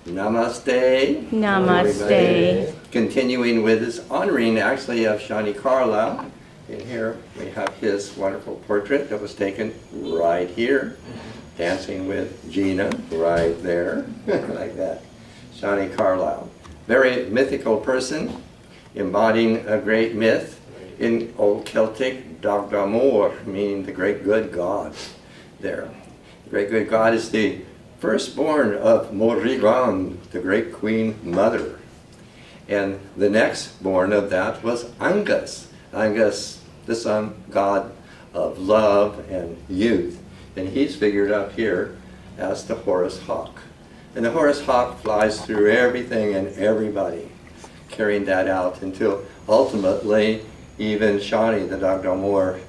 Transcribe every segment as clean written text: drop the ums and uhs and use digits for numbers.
Namaste. Namaste. Continuing with this honoring actually of Shani Carlisle. And here we have his wonderful portrait that was taken right here, dancing with Gina right there, like that. Shani Carlisle. Very mythical person, embodying a great myth in Old Celtic, Dag Damor, meaning the great good God there. The great good God is the firstborn of Morrigan, the great queen mother. And the next born of that was Angus. Angus, the sun god of love and youth. And he's figured up here as the Horus Hawk. And the Horus Hawk flies through everything and everybody, carrying that out until ultimately even Shani, the Dag Damor,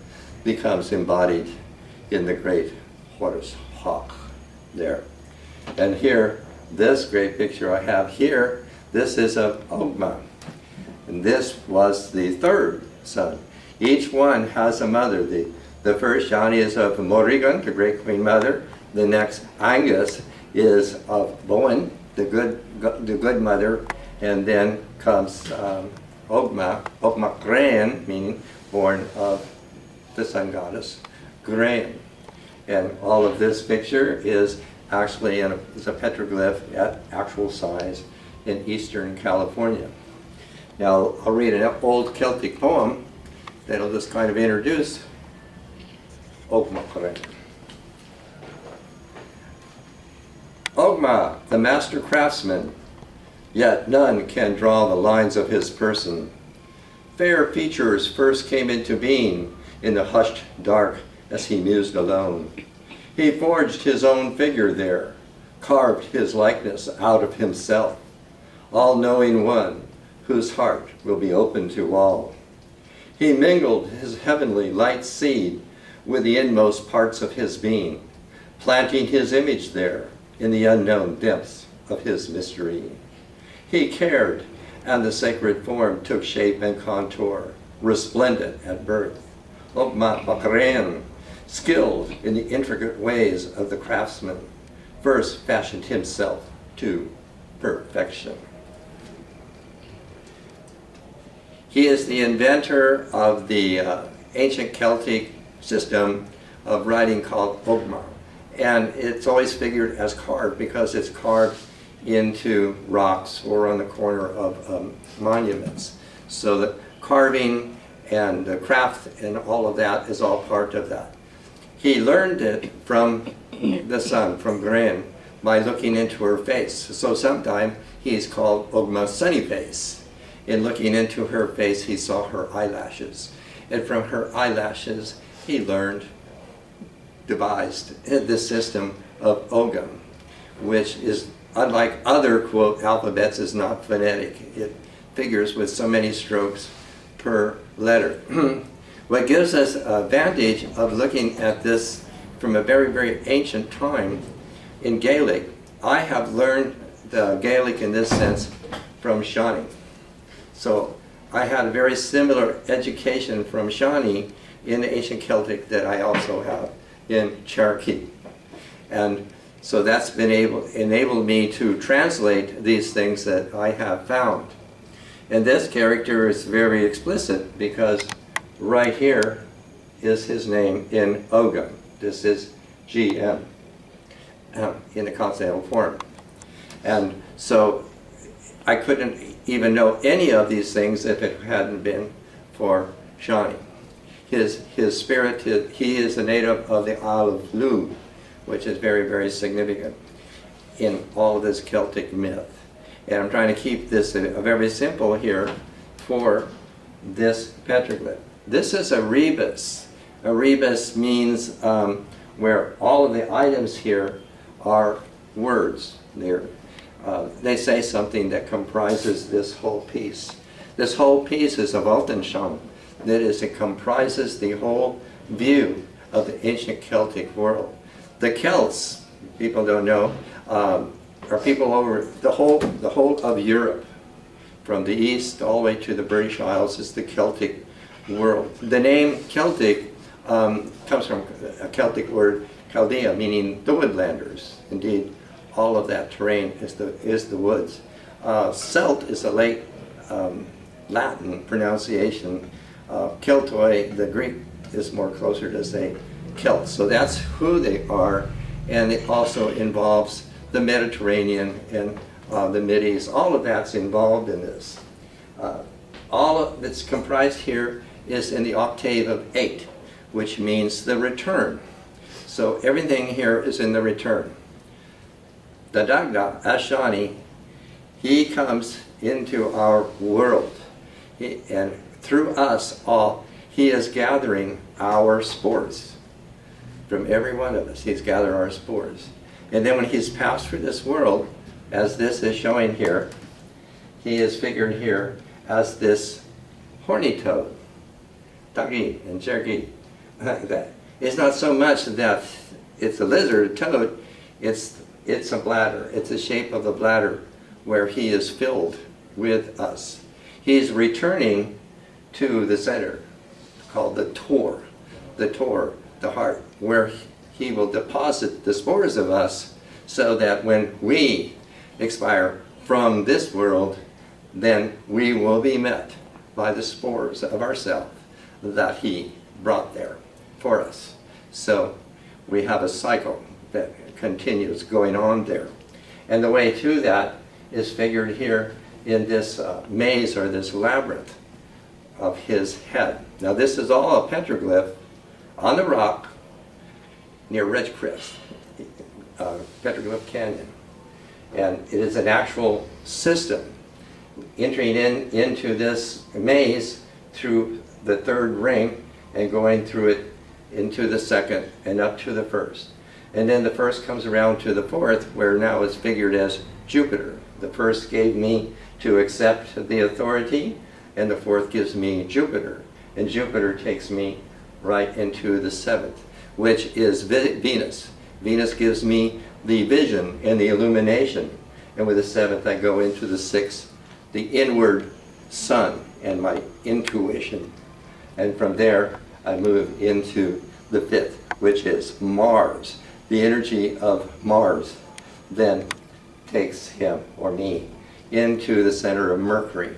becomes embodied in the great Horus Hawk there. And here, this great picture I have here, this is of Ogma. And this was the third son. Each one has a mother. The first Shani is of Morrigan, the great queen mother. The next Angus is of Bowen, the good mother. And then comes Ogma Gran, meaning born of the sun goddess Gran. And all of this picture is actually is a petroglyph at actual size in eastern California. Now I'll read an old Celtic poem that'll just kind of introduce Ogma. Ogma, the master craftsman, yet none can draw the lines of his person. Fair features first came into being in the hushed dark as he mused alone. He forged his own figure there, carved his likeness out of himself, all-knowing one whose heart will be open to all. He mingled his heavenly light seed with the inmost parts of his being, planting his image there in the unknown depths of his mystery. He cared, and the sacred form took shape and contour, resplendent at birth. Ogma Bakaren, skilled in the intricate ways of the craftsman, first fashioned himself to perfection. He is the inventor of the ancient Celtic system of writing called Ogma. And it's always figured as carved because it's carved into rocks or on the corner of monuments. So the carving and the craft and all of that is all part of that. He learned it from the sun, from Gran, by looking into her face. So sometime he's called Ogma's sunny face. In looking into her face, he saw her eyelashes. And from her eyelashes, he devised this system of Ogam, which is, unlike other, quote, alphabets, is not phonetic. It figures with so many strokes per letter. What gives us a vantage of looking at this from a very, very ancient time in Gaelic. I have learned the Gaelic in this sense from Shani. So I had a very similar education from Shani in ancient Celtic that I also have in Cherokee. And so that's been enabled me to translate these things that I have found. And this character is very explicit because right here is his name in Ogam. This is GM in the consonantal form. And so I couldn't even know any of these things if it hadn't been for Shani. His spirit, he is a native of the Isle of Lugh, which is very, very significant in all of this Celtic myth. And I'm trying to keep this very simple here for this petroglyph. This is a rebus. A rebus means where all of the items here are words. They say something that comprises this whole piece. This whole piece is a Weltanschauung. That is, it comprises the whole view of the ancient Celtic world. The Celts, people don't know, are people over the whole of Europe. From the east all the way to the British Isles is the Celtic world. The name Celtic comes from a Celtic word, Chaldea, meaning the woodlanders. Indeed, all of that terrain is the woods. Celt is a late Latin pronunciation. Keltoi, the Greek, is more closer to say Celts. So that's who they are, and it also involves the Mediterranean and the Mideast. All of that's involved in this. All that's comprised here is in the octave of 8, which means the return. So everything here is in the return. The Dagda, Ashani, he comes into our world. And through us all, he is gathering our spores. From every one of us, he's gathered our spores. And then when he's passed through this world, as this is showing here, he is figured here as this horny toad, Tagi and Jergi, like that. It's not so much that it's a lizard, a toad, it's a bladder. It's the shape of a bladder where he is filled with us. He's returning to the center, called the Tor, the heart, where he will deposit the spores of us so that when we expire from this world, then we will be met by the spores of ourselves that he brought there for us. So we have a cycle that continues going on there. And the way to that is figured here in this maze or this labyrinth of his head. Now this is all a petroglyph on the rock near Ridgecrest, Petroglyph Canyon. And it is an actual system entering into this maze through the third ring and going through it into the second and up to the first. And then the first comes around to the fourth, where now it's figured as Jupiter. The first gave me to accept the authority, and the fourth gives me Jupiter. And Jupiter takes me right into the seventh, which is Venus. Venus gives me the vision and the illumination. And with the seventh, I go into the sixth, the inward sun and my intuition. And from there, I move into the fifth, which is Mars. The energy of Mars then takes him or me into the center of Mercury,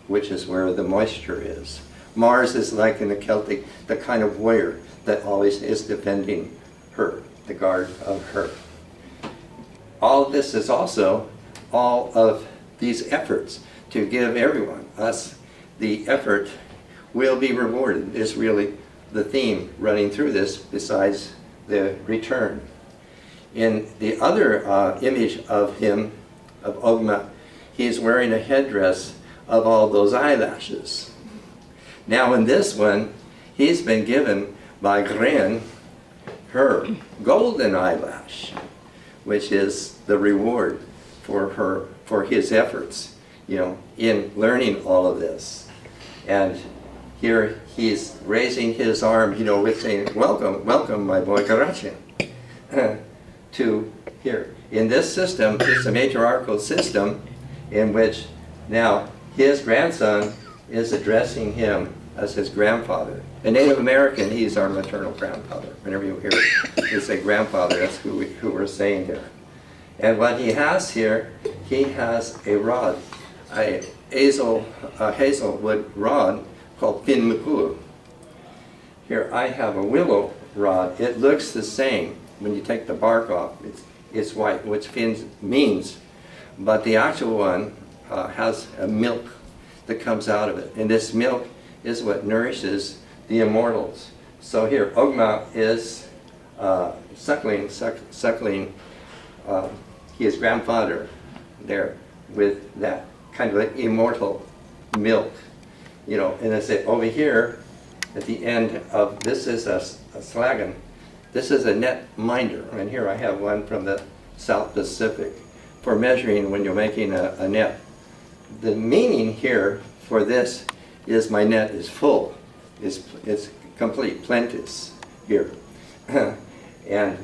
which is where the moisture is. Mars is like in the Celtic, the kind of warrior that always is defending her, the guard of her. All of this is also all of these efforts to give everyone, us, the effort will be rewarded is really the theme running through this, besides the return. In the other image of him, of Ogma, he's wearing a headdress of all those eyelashes. Now in this one, he's been given by Gren her golden eyelash, which is the reward for his efforts, in learning all of this. And here he's raising his arm, with saying, welcome, welcome, my boy Karachi, to here. In this system, it's a matriarchal system in which now his grandson is addressing him as his grandfather. A Native American, he's our maternal grandfather. Whenever you hear we say grandfather, that's who we're saying here. And what he has here, he has a rod, a hazelwood rod called Fin Mukulu. Here I have a willow rod. It looks the same when you take the bark off. It's white, which fin means, but the actual one has a milk that comes out of it, and this milk is what nourishes the immortals. So here, Ogma is suckling his grandfather there with that kind of like immortal milk, and I say over here at the end of this is a slagan. This is a net minder, and here I have one from the South Pacific for measuring when you're making a net. The meaning here for this is my net is full, it's complete, plenteous here. And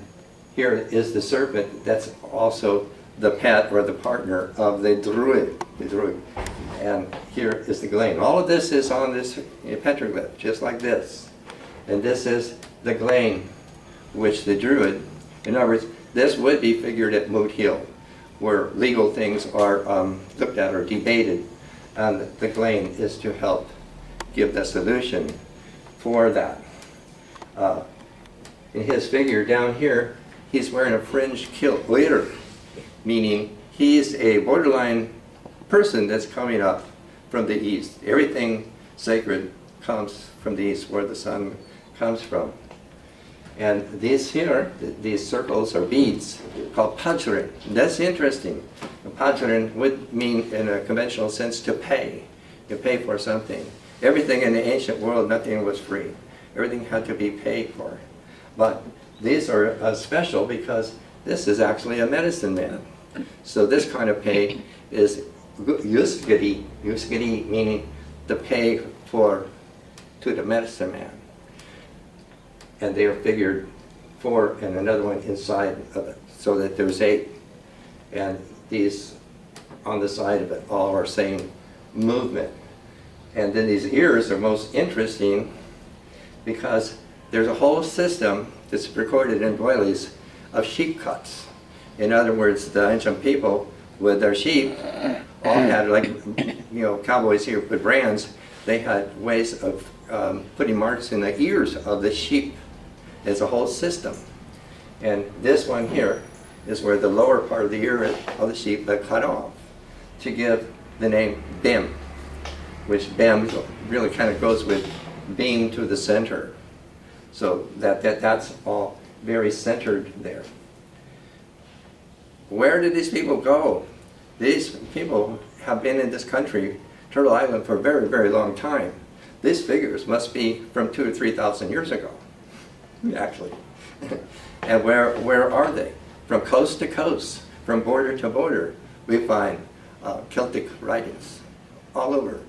here is the serpent that's also the pet or the partner of the druid. And here is the glane. All of this is on this petroglyph, just like this. And this is the glane, which the druid, in other words, this would be figured at Moot Hill. where legal things are looked at or debated. And the glane is to help give the solution for that. In his figure down here, he's wearing a fringed kilt, meaning he's a borderline person that's coming up from the east. Everything sacred comes from the east, where the sun comes from. And these here, these circles or beads, called pajurin. That's interesting. Pajurin would mean, in a conventional sense, to pay. You pay for something. Everything in the ancient world, nothing was free. Everything had to be paid for. But these are special because this is actually a medicine man. So this kind of pay is yusgiri, meaning the pay to the medicine man. And they are figured 4 and another one inside of it, so that there's 8. And these on the side of it all are same movement. And then these ears are most interesting because there's a whole system that's recorded in doilies of sheep cuts. In other words, the ancient people with their sheep all had, like, cowboys here with brands, they had ways of putting marks in the ears of the sheep. There's a whole system. And this one here is where the lower part of the ear of the sheep got cut off to give the name Bim, which Bim really kind of goes with being to the center. So that's all very centered there. Where did these people go? These people have been in this country, Turtle Island, for a very, very long time. These figures must be from 2,000 to 3,000 years ago, actually. And where are they? From coast to coast, from border to border, we find Celtic writings all over.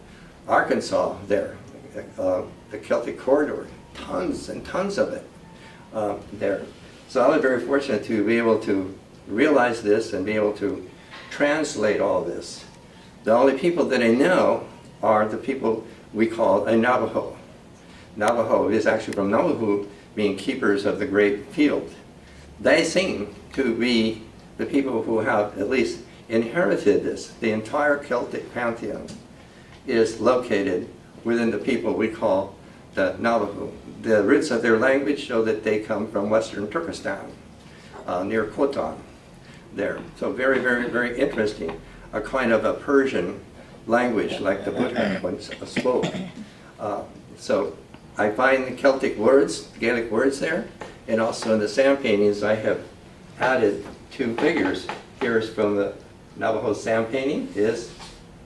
Arkansas there, the Celtic corridor, tons and tons of it there. So I was very fortunate to be able to realize this and be able to translate all this. The only people that I know are the people we call a Navajo. Navajo is actually from Navajo, being keepers of the great field. They seem to be the people who have at least inherited this. The entire Celtic pantheon is located within the people we call the Navajo. The roots of their language show that they come from western Turkestan, near Khotan there. So very, very, very interesting. A kind of a Persian language like the Buddha once spoke. So I find the Celtic words, Gaelic words there, and also in the sand paintings I have added 2 figures. Here's from the Navajo sand painting is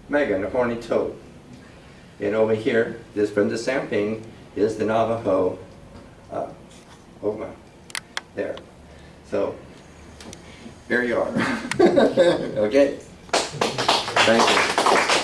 Megan, the horny toad. And over here, this from the sand painting, is the Navajo Oma there. So here you are. Okay. Thank you.